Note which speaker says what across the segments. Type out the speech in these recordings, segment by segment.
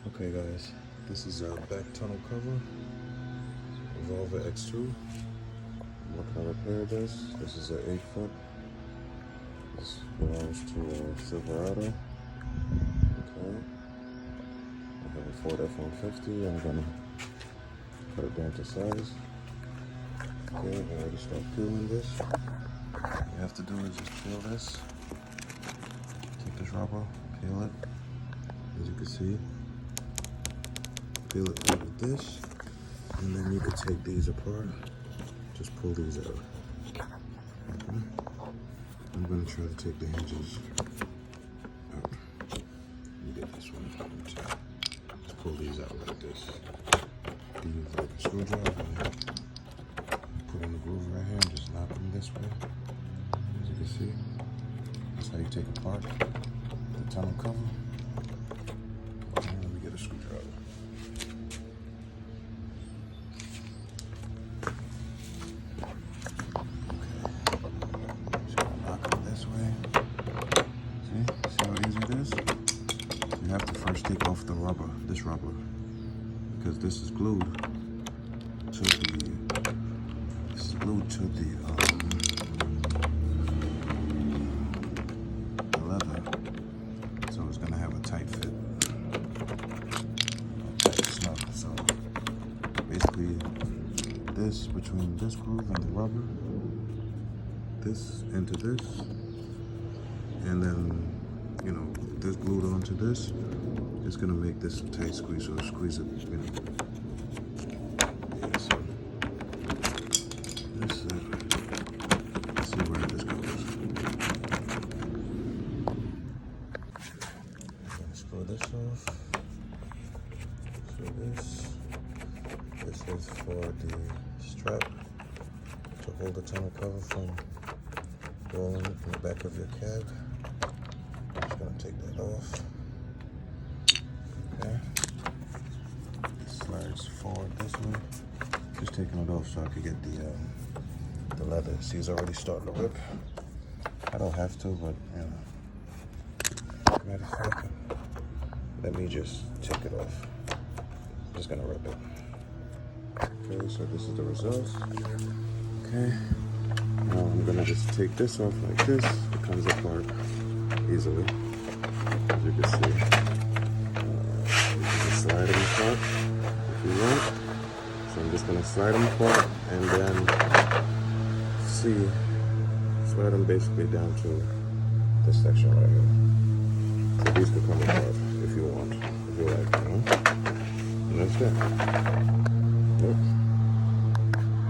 Speaker 1: Okay guys, this is a back tunnel cover, Revolver X2. I'm looking to repair this. This is an 8-foot. This belongs to a Silverado. Okay. I have a Ford F-150. I'm gonna cut it down to size. Okay, I've already started peeling this. All you have to do is just peel this. Take this rubber, peel it. As you can see, peel it out of this, and then you can take these apart. Just pull these out. Okay. I'm gonna try to take the hinges out. Let me get this one out too. Just pull these out like this. Use like a screwdriver. Put in the groove right here and just knock them this way. As you can see, that's how you take apart the tunnel cover. And let me get a screwdriver. You have to first take off the rubber, this rubber, because this is glued to the leather, so it's gonna have a tight fit, tight snug. So basically, this between this groove and the rubber, this into this, and then this glued onto this, it's gonna make this a tight squeeze, so squeeze it, Yeah, so let's see where this goes. I'm gonna screw this off. So this is for the strap to hold the tunnel cover from rolling in the back of your cab. I'm just gonna take that off. Okay. It slides forward this way. Just taking it off so I could get the leather. See, it's already starting to rip. I don't have to, but matter of fact, let me just take it off. I'm just gonna rip it. Okay, so this is the result. Okay. Now I'm gonna just take this off like this. It comes apart easily, as you can see. You can just slide them apart if you want. So I'm just gonna slide them apart and then slide them basically down to this section right here. So these can come apart if you want, if you like, And that's it. Yep.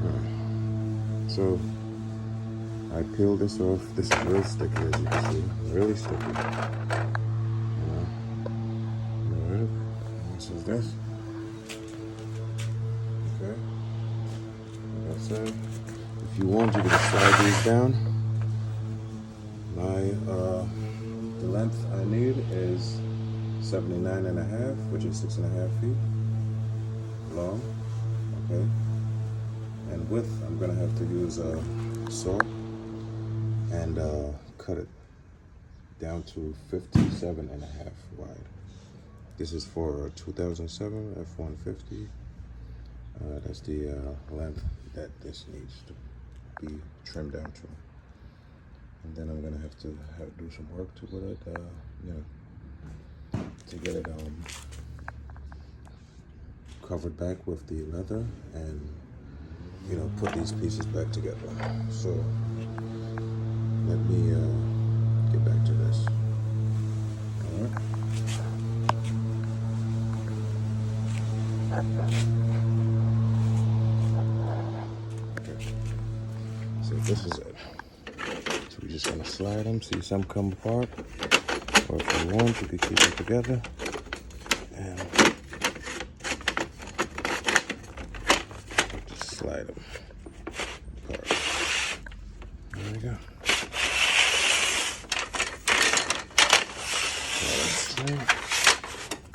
Speaker 1: Alright. So I peeled this off. This is really sticky, as you can see. Really sticky. Alright. This is this. Okay. That's it. If you want, you can slide these down. The length I need is 79.5, which is 6.5 feet long. Okay. And width, I'm gonna have to use a saw and cut it down to 57.5 wide. This is for a 2007 F-150. That's the length that this needs to be trimmed down to. And then I'm gonna have to do some work to put it, to get it covered back with the leather and put these pieces back together. So let me get back to this. All right. Okay. So this is it. So we're just gonna slide them. See, some come apart, or if you want, you can keep them together. And just slide them apart. There we go.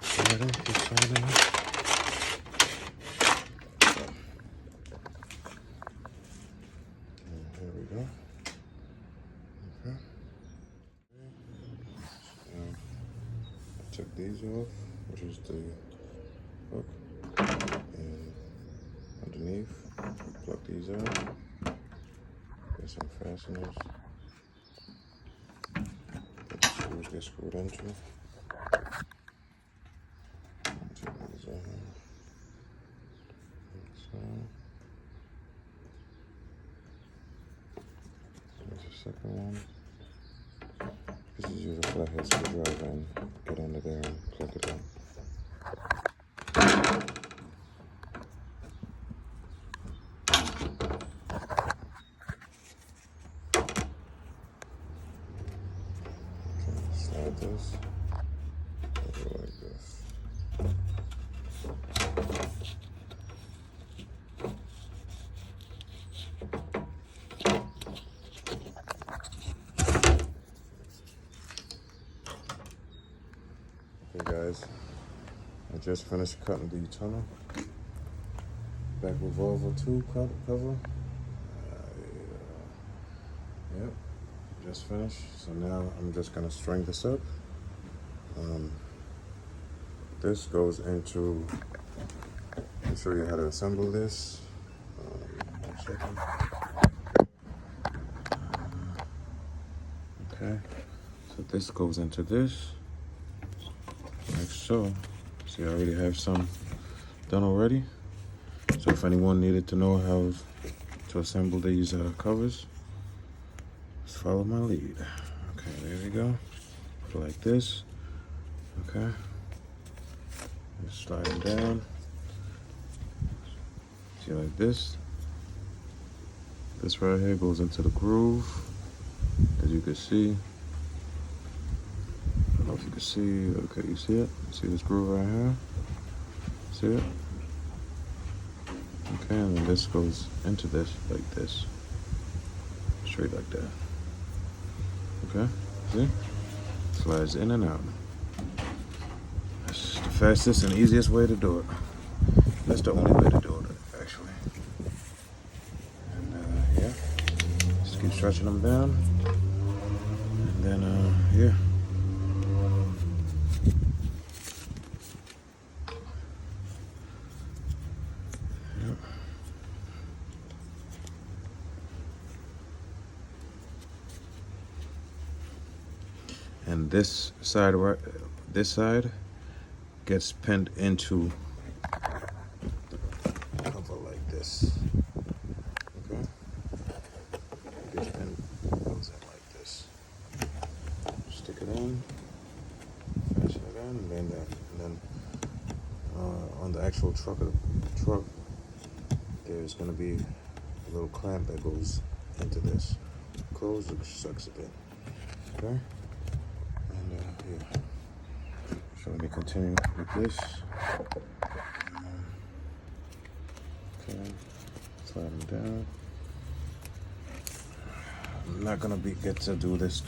Speaker 1: Slide them, keep sliding them. Here we go. Okay. Took these off, which is the hook. And underneath, plug these out. Get some fasteners. Get the screws get screwed into. Take these out. So, there's the second one. Just use a flathead screwdriver and get under there and plug it out. Slide this over like this. Okay guys, I just finished cutting the tonneau Bak Revolver 2 cover. Yep, just finished. So now I'm just gonna string this up. This goes into, I'll show you how to assemble this. 1 second. Okay, so this goes into this, like so. See, I already have some done already. So if anyone needed to know how to assemble these covers, just follow my lead. Okay, there we go. Put it like this. Okay. Just slide them down. See, like this. This right here goes into the groove, as you can see. I don't know if you can see. Okay, you see it? See this groove right here? See it? Okay, and then this goes into this like this. Straight like that. Okay, see? Slides in and out. That's the fastest and easiest way to do it. That's the only way to do it, actually. And yeah, just keep stretching them down. And then, yeah. And this side, right, this side gets pinned into the cover like this. Okay, it gets pinned, goes in like this. Stick it in, fasten it in, and then on the actual truck there's gonna be a little clamp that goes into this. Close, it sucks it in. Okay. Yeah. So let me continue with this. Okay, slide them down. I'm not gonna get to do this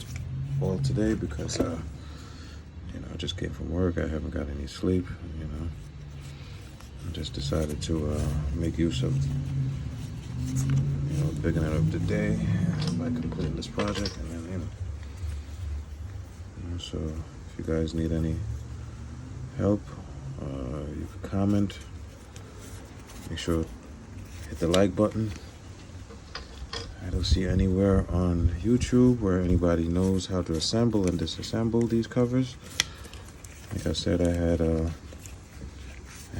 Speaker 1: all today because I just came from work. I haven't got any sleep. I just decided to make use of the beginning of the day by completing this project, and then so if you guys need any help, you can comment. Make sure hit the like button. I don't see anywhere on YouTube where anybody knows how to assemble and disassemble these covers. Like I said, I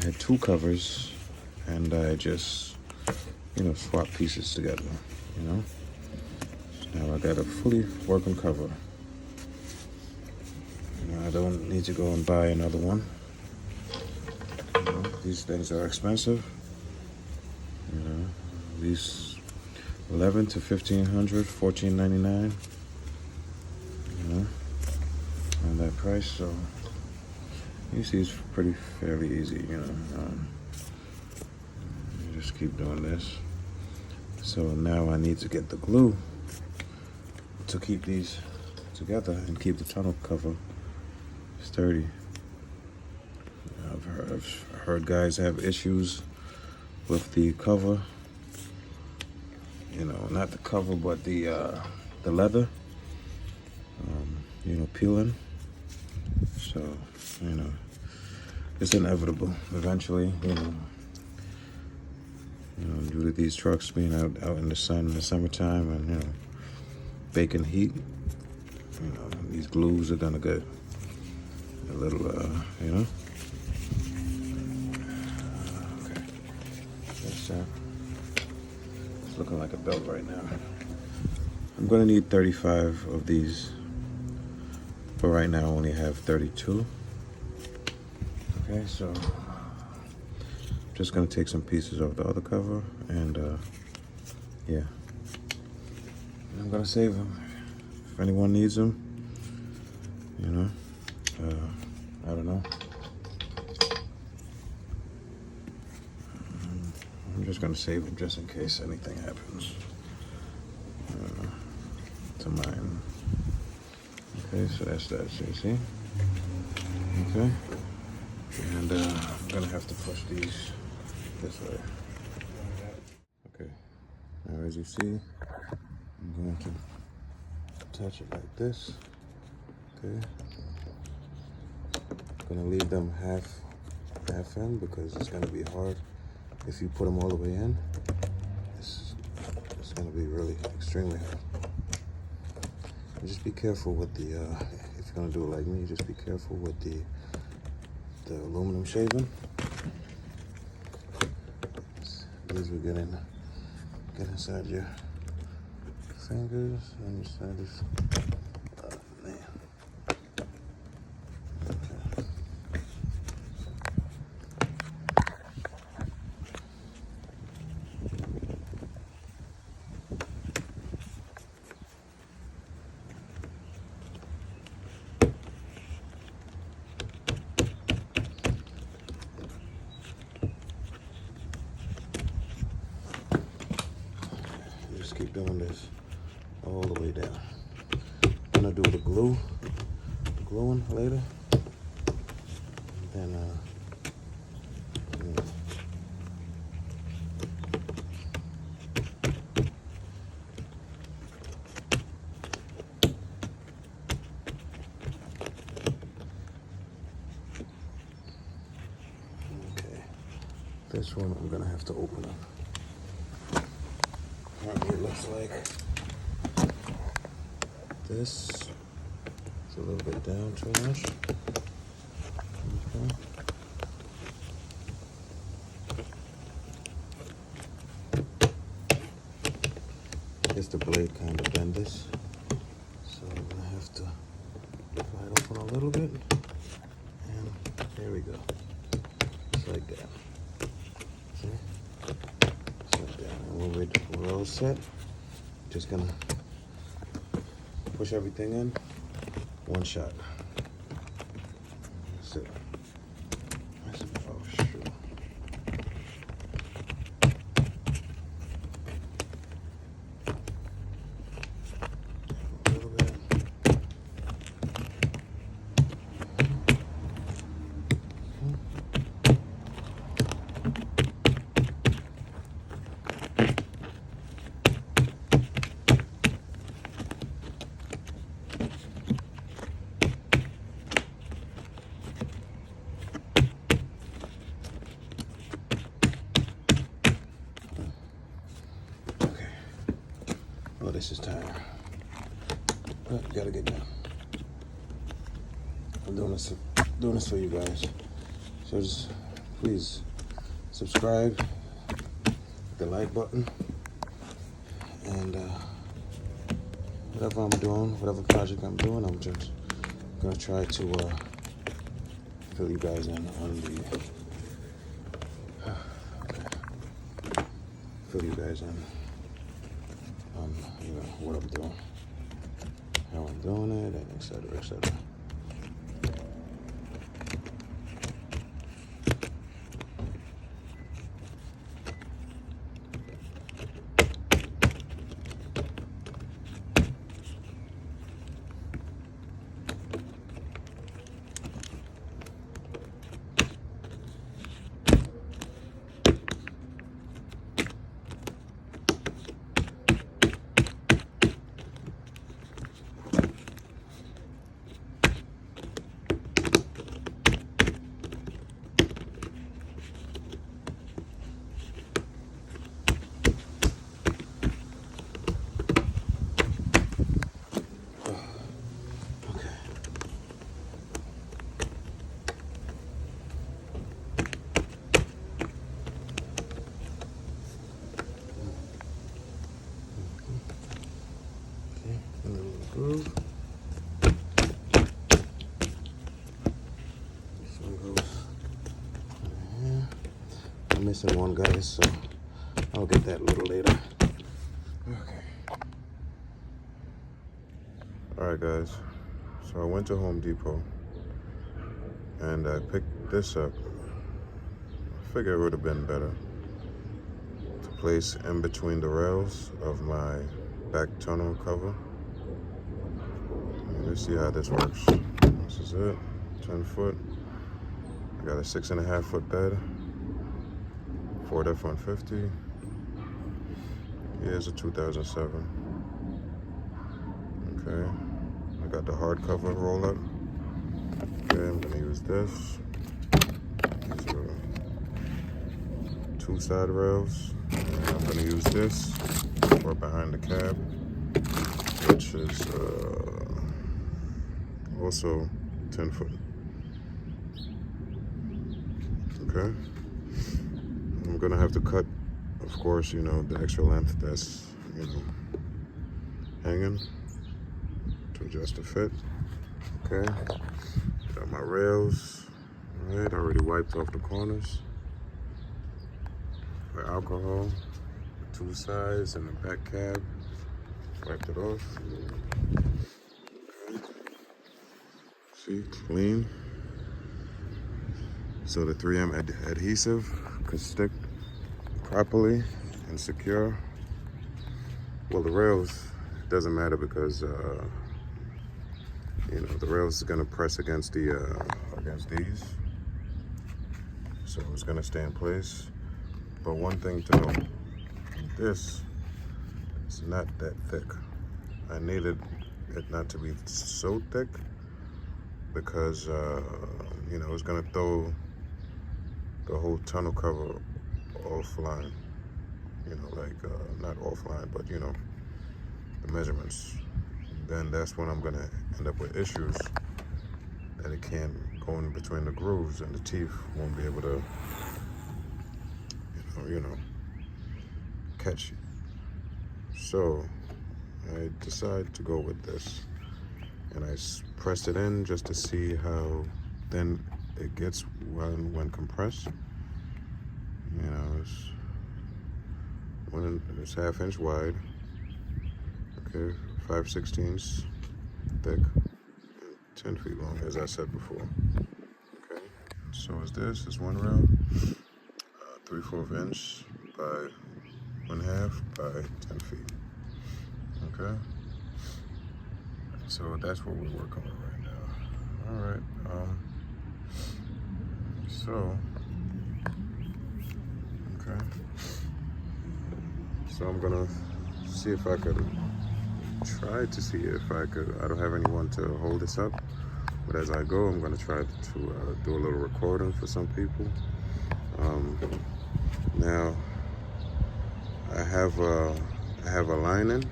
Speaker 1: had 2 covers, and I just swapped pieces together. So now I got a fully working cover. I don't need to go and buy another one. These things are expensive. These $1,100 to $1,500, $14.99. On that price, so you see, it's pretty fairly easy. You just keep doing this. So now I need to get the glue to keep these together and keep the tonneau cover sturdy. I've heard guys have issues with the cover. Not the cover, but the leather. Peeling. So it's inevitable. Eventually, due to these trucks being out in the sun in the summertime and baking heat, these glues are gonna get a little, okay. It's looking like a belt right now. I'm gonna need 35 of these, but right now I only have 32. Okay, so just gonna take some pieces off the other cover and yeah, I'm gonna save them if anyone needs them. I don't know. I'm just gonna save them just in case anything happens to mine. Okay, so that's that. See? Okay, and I'm gonna have to push these this way. Okay, now as you see, I'm going to attach it like this. Okay, I'm gonna leave them half in because it's gonna be hard if you put them all the way in. It's gonna be really extremely hard. And just be careful with the if you're gonna do it like me, just be careful with the aluminum shaving. These will get inside your fingers and inside this. Oh man. Okay. Just keep doing this all the way down. I'm gonna do the gluing later. And then okay. This one I'm gonna have to open up. Currently it looks like this. It's a little bit down too much. Okay. I guess the blade kind of bend this, so I'm gonna have to pry it open a little bit, and there we go. Just like that. See? Just like that. And when we're all set, just gonna push everything in, one shot. That's it. Oh shoot. A little bit. Oh, this is tired. But you gotta get done. I'm doing this for you guys. So just please subscribe, hit the like button, and whatever I'm doing, whatever project I'm doing, I'm just gonna try to fill you guys in on the fill you guys in on what I'm doing, how I'm doing it, and etc. etc. I'm missing one, guys, so I'll get that a little later. Okay. Alright, guys. So I went to Home Depot and I picked this up. I figured it would have been better to place in between the rails of my back tonneau cover. Let's see how this works. This is it, 10 foot. I got a 6.5 foot bed, Ford F-150. Here's a 2007. Okay, I got the hardcover roll up. Okay, I'm gonna use this. These are 2 side rails. And I'm gonna use this for behind the cab, which is also 10 foot. Okay. I'm gonna have to cut, of course, you know, the extra length that's, you know, hanging to adjust the fit. Okay. Got my rails. All right, already wiped off the corners. The alcohol, 2 sides and the back cab. Wiped it off. Okay. See, clean. So the 3M adhesive could stick properly and secure. Well, the rails, it doesn't matter because you know, the rails is gonna press against the against these, so it's gonna stay in place. But one thing to note, this is not that thick. I needed it not to be so thick because you know, it's gonna throw the whole tonneau cover offline. You know, like not offline, but you know, the measurements. Then that's when I'm gonna end up with issues that it can't go in between the grooves and the teeth won't be able to, you know, catch you. So I decided to go with this, and I pressed it in just to see how thin it gets when compressed. You know, it's 1/2 inch wide. Okay, 5/16 thick, and 10 feet long, as I said before. Okay, so is this? It's 1 rail, 3/4 inch by 1/2 by 10 feet. Okay, so that's what we're working with right now. All right. So, okay. So I'm gonna see if I could try to see if I could. I don't have anyone to hold this up, but as I go, I'm gonna try to do a little recording for some people. Now, I have a lining,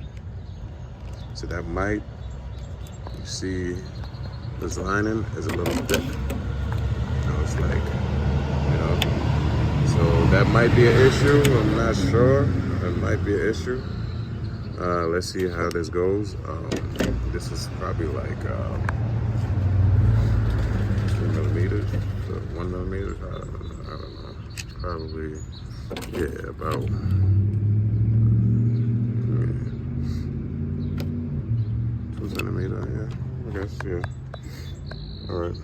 Speaker 1: so that might, you see, this lining is a little thick. It's like, you know, so that might be an issue. I'm not sure. That might be an issue. Let's see how this goes. This is probably like 2 millimeters, 1 millimeter. I don't know. Probably, yeah, about 2 centimeters. Yeah, I guess. Yeah. All right.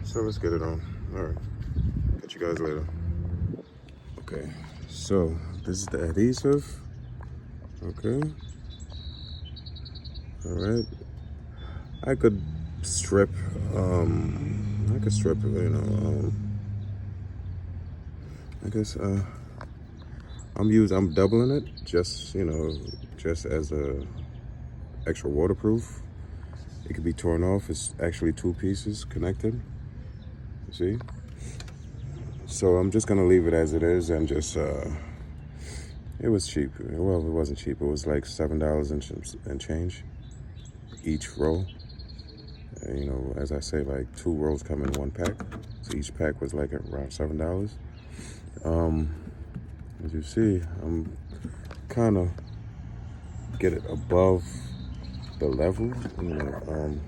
Speaker 1: So let's get it on. All right. Catch you guys later. Okay. So this is the adhesive. Okay. All right. I could strip. You know. I guess. I'm doubling it, just, you know, just as a extra waterproof. It could be torn off. It's actually 2 pieces connected. You see? So I'm just gonna leave it as it is and just. It was cheap. Well, it wasn't cheap. It was like $7 and change each roll. You know, as I say, like 2 rolls come in 1 pack. So each pack was like around $7. As you see, I'm kind of get it above the level. You know,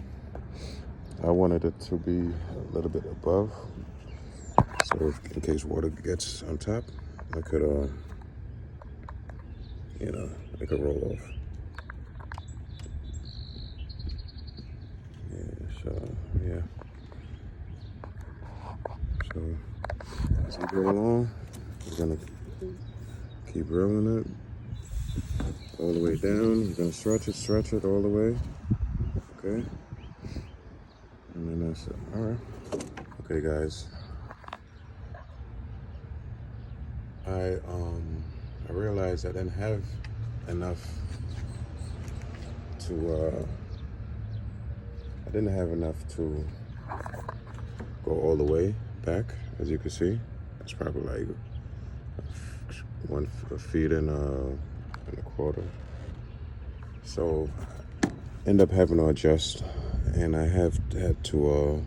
Speaker 1: I wanted it to be a little bit above, so in case water gets on top. I could, you know, it could roll off. Yeah, so, yeah. So, as we go along, we're gonna keep rolling it all the way down. We're gonna stretch it all the way. Okay. And then that's it. All right. Okay, guys. I realized I didn't have enough to to go all the way back. As you can see, it's probably like a feet and a quarter. So end up having to adjust, and I had to.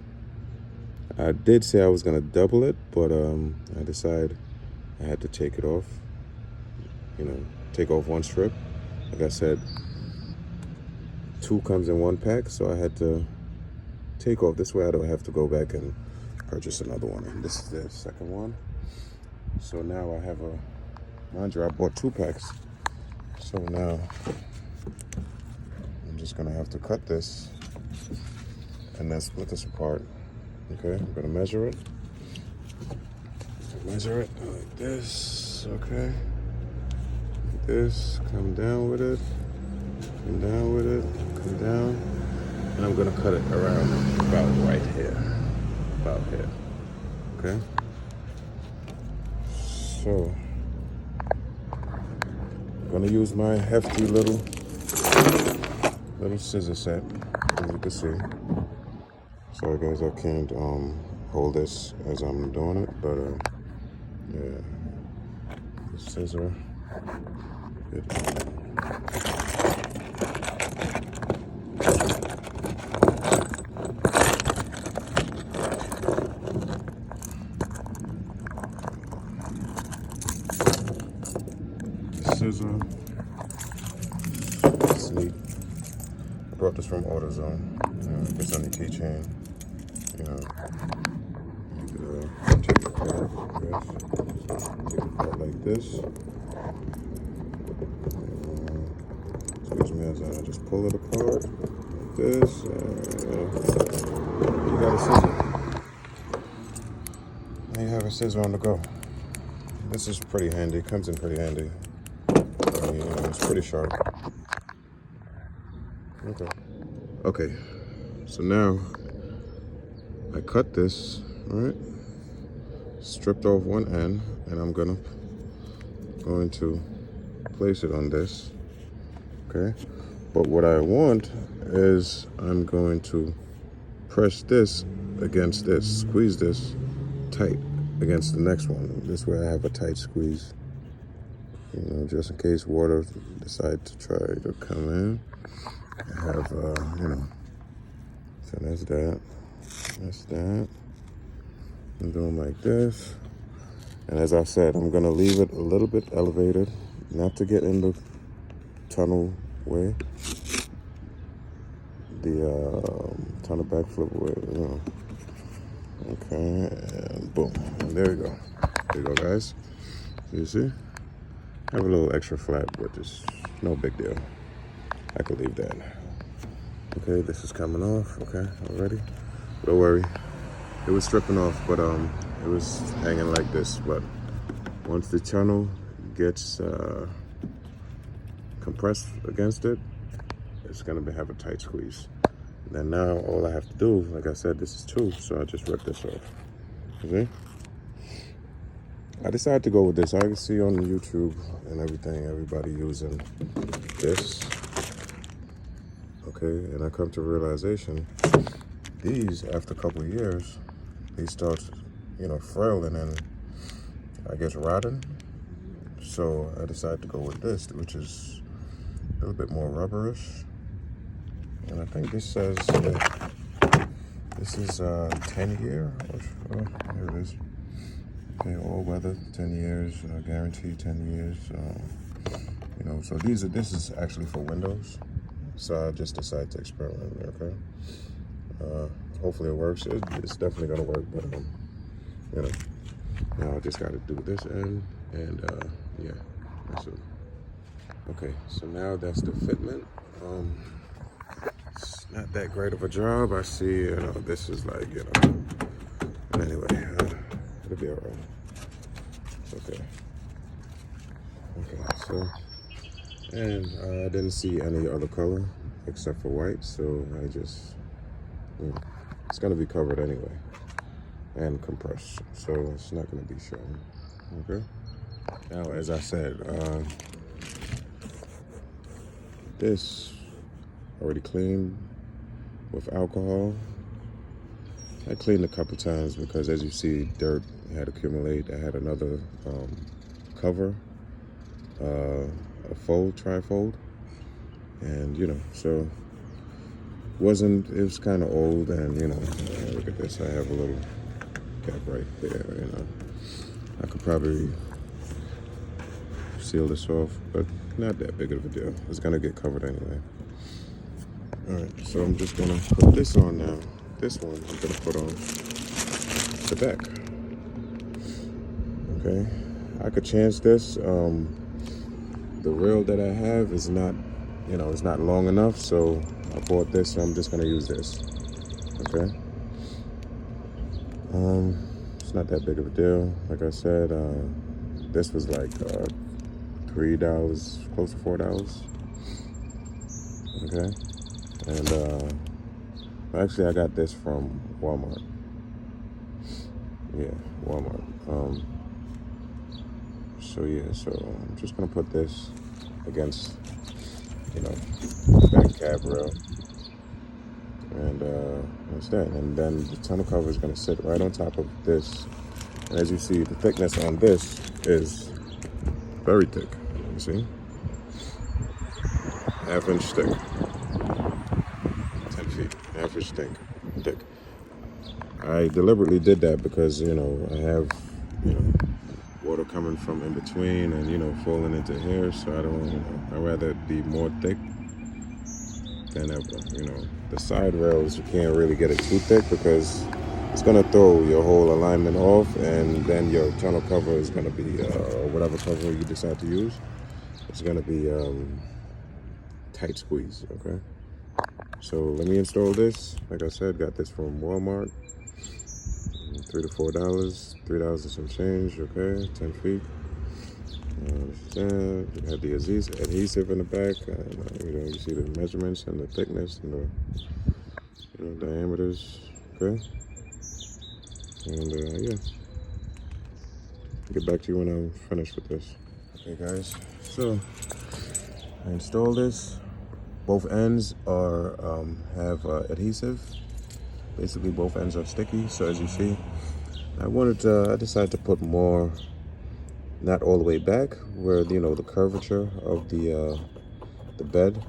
Speaker 1: I did say I was gonna double it, but I decided I had to take it off. You know, take off one strip. Like I said, 2 comes in 1 pack, so I had to take off. This way I don't have to go back and purchase another one. And this is the second one. So now I have mind you, I bought 2 packs. So now I'm just gonna have to cut this and then split this apart. Okay, I'm gonna measure it. Measure it like this, okay? Like this, come down with it, come down with it, come down. And I'm gonna cut it around about right here, about here, okay? So, I'm gonna use my hefty little scissor set, as you can see. Sorry guys, I can't hold this as I'm doing it, but yeah, the scissor. Scissor. It's neat. I brought this from AutoZone. You know, it's on the keychain. You know, you could take it apart, take it apart like this. Excuse me as I just pull it apart like this. You got a scissor. Now you have a scissor on the go. This is pretty handy. It comes in pretty handy. I mean, you know, it's pretty sharp. Okay. So now I cut this, right? Stripped off one end, and I'm going to place it on this. Okay. But what I want is I'm going to press this against this, squeeze this tight against the next one. This way I have a tight squeeze. You know, just in case water decides to try to come in. I have, you know, so that's that. That's that. I'm doing like this. And as I said, I'm gonna leave it a little bit elevated, not to get in the tunnel way. The tunnel backflip way, you know. Okay, and boom. And there you go. There you go, guys. You see? I have a little extra flat, but it's no big deal. I could leave that. Okay, this is coming off. Okay, already. Don't worry. It was stripping off, but it was hanging like this. But once the tunnel gets compressed against it, it's gonna have a tight squeeze. And then now all I have to do, like I said, this is 2, so I just rip this off. See? I decided to go with this. I see on YouTube and everything, everybody using this. Okay, and I come to realization, these, after a couple of years, these start, you know, frailing and I guess rotting. So I decided to go with this, which is a little bit more rubberish. And I think this says this is 10 year. Here it is. Okay, all weather, 10 years, guaranteed 10 years. You know, so this is actually for windows. So I just decided to experiment, okay? Hopefully it works. It's definitely gonna work, but you know, Now I just got to do this end, and yeah, that's it. Okay, so now that's the fitment. It's not that great of a job. I see, you know, this is like, you know, but anyway, it'll be all right. It's okay. Okay, so, and I didn't see any other color except for white, so I just, you know, it's gonna be covered anyway and compressed, so it's not gonna be shown. Okay. Now, as I said, this already cleaned with alcohol. I cleaned a couple times because, as you see, dirt had accumulated. I had another cover, a trifold, and you know, so it was kind of old, and you know, look at this. I have a little gap right there. You know, I could probably seal this off, but not that big of a deal. It's gonna get covered anyway. All right, so I'm just gonna put this on now. This one I'm gonna put on the back. Okay, I could change this. The reel that I have is not, you know, it's not long enough, so I bought this, so I'm just gonna use this. Okay. It's not that big of a deal. Like I said, this was like $3, close to $4. Okay. And actually I got this from Walmart. Yeah, Walmart. So yeah, so I'm just gonna put this against, you know, the back cab rail. And that's that. And then the tonneau cover is gonna sit right on top of this. And as you see, the thickness on this is very thick. You see? 1/2 inch thick. 10 feet. 1/2 inch thick. I deliberately did that because, you know, I have, you know, water coming from in between and, you know, falling into here. So I don't, you know, I'd rather it be more thick than ever. You know, the side rails, you can't really get it too thick because it's gonna throw your whole alignment off, and then your tonneau cover is gonna be, whatever cover you decide to use, it's gonna be tight squeeze. Okay. So let me install this. Like I said, got this from Walmart. $3 to $4, $3 and some change. Okay, 10 feet. You have the adhesive in the back, and you know, you see the measurements and the thickness and the, you know, diameters. Okay, and yeah, I'll get back to you when I'm finished with this. Okay, guys. So I installed this. Both ends are have adhesive. Basically, both ends are sticky. So as you see, I decided to put more, not all the way back where, you know, the curvature of the bed.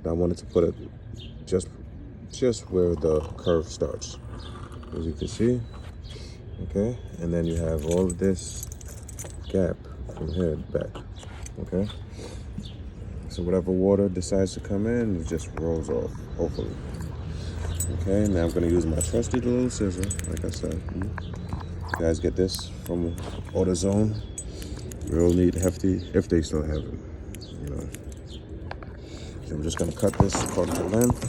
Speaker 1: I wanted to put it just where the curve starts, as you can see. Okay, and then you have all of this gap from here back. Okay, so whatever water decides to come in, it just rolls off, hopefully. Okay, now I'm gonna use my trusty little scissor, like I said. You guys get this from AutoZone. Real neat, hefty, if they still have it, you know. So I'm just gonna cut this according to length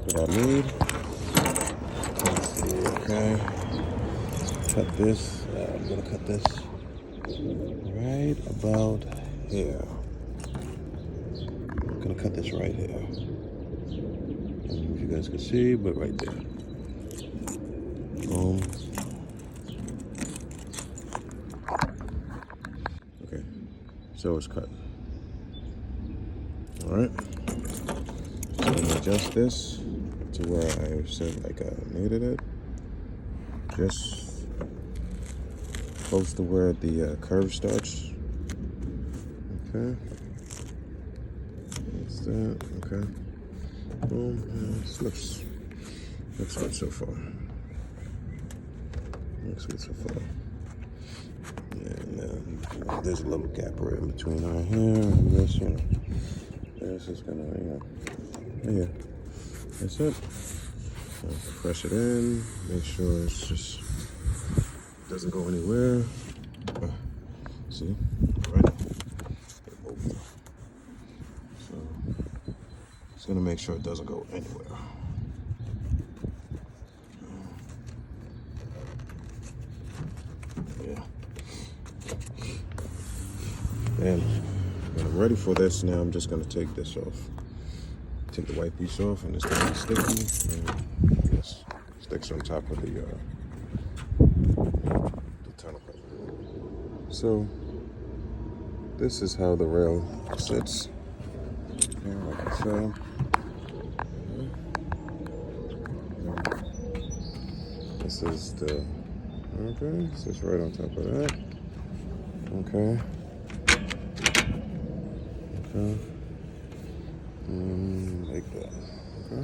Speaker 1: that I need. Let's see, okay. Cut this, I'm gonna cut this right about here. I'm gonna cut this right here. I don't know if you guys can see, but right there. Okay, so it's cut. All right, so I'm gonna adjust this to where I said like I needed it, just close to where the curve starts. Okay, that's that. Okay, boom. This looks good so far. Looks good so far. And there's a little gap right in between right here and this, you know. This is gonna, you know, yeah, that's it. So press it in, make sure it's just doesn't go anywhere. See, right? So it's gonna make sure it doesn't go anywhere. Yeah. And when I'm ready for this, now I'm just gonna take this off. Take the white piece off, and it's gonna be sticky, and yes, sticks on top of the tonneau cover. So this is how the rail sits. Yeah, like I said. This is the, okay, this is right on top of that. Okay. Okay. Like that. Okay.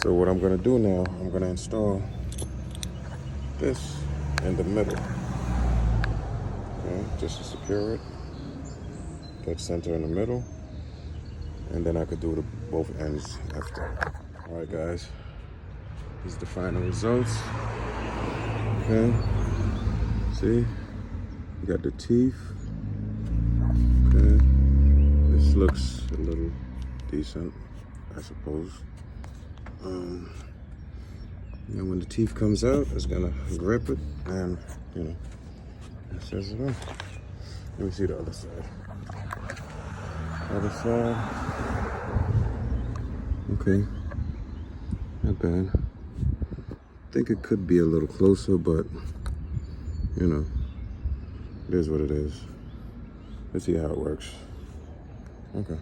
Speaker 1: So what I'm gonna do now, I'm gonna install this in the middle. Okay, just to secure it. That center in the middle. And then I could do the both ends after. Alright guys. This is the final results. Okay. See? You got the teeth. Okay. This looks a little decent, I suppose. And when the teeth comes out, it's gonna grip it, and you know, it says it on. Let me see the other side. Other side. Okay. Not bad. I think it could be a little closer, but you know, it is what it is. Let's see how it works. Okay.